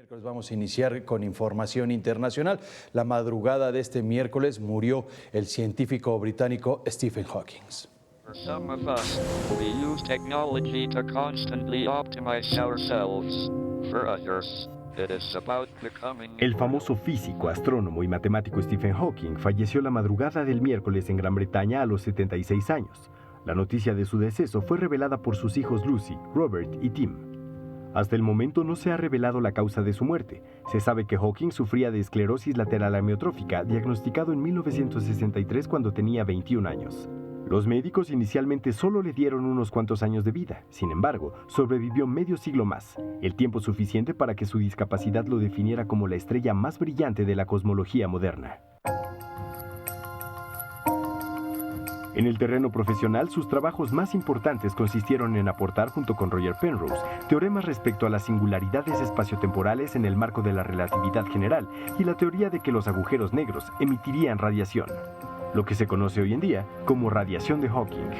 Miércoles vamos a iniciar con información internacional. La madrugada de este miércoles murió el científico británico Stephen Hawking. For some of us, we use technology to constantly optimize ourselves. For others, it is about becoming. El famoso físico, astrónomo y matemático Stephen Hawking falleció la madrugada del miércoles en Gran Bretaña a los 76 años. La noticia de su deceso fue revelada por sus hijos Lucy, Robert y Tim. Hasta el momento no se ha revelado la causa de su muerte. Se sabe que Hawking sufría de esclerosis lateral amiotrófica, diagnosticado en 1963 cuando tenía 21 años. Los médicos inicialmente solo le dieron unos cuantos años de vida. Sin embargo, sobrevivió medio siglo más, el tiempo suficiente para que su discapacidad lo definiera como la estrella más brillante de la cosmología moderna. En el terreno profesional, sus trabajos más importantes consistieron en aportar, junto con Roger Penrose, teoremas respecto a las singularidades espaciotemporales en el marco de la relatividad general y la teoría de que los agujeros negros emitirían radiación, lo que se conoce hoy en día como radiación de Hawking.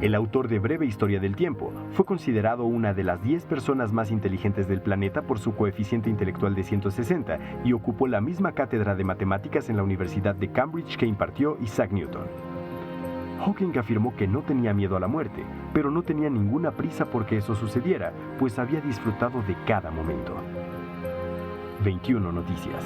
El autor de Breve Historia del Tiempo fue considerado una de las 10 personas más inteligentes del planeta por su coeficiente intelectual de 160 y ocupó la misma cátedra de matemáticas en la Universidad de Cambridge que impartió Isaac Newton. Hawking afirmó que no tenía miedo a la muerte, pero no tenía ninguna prisa porque eso sucediera, pues había disfrutado de cada momento. 21 Noticias.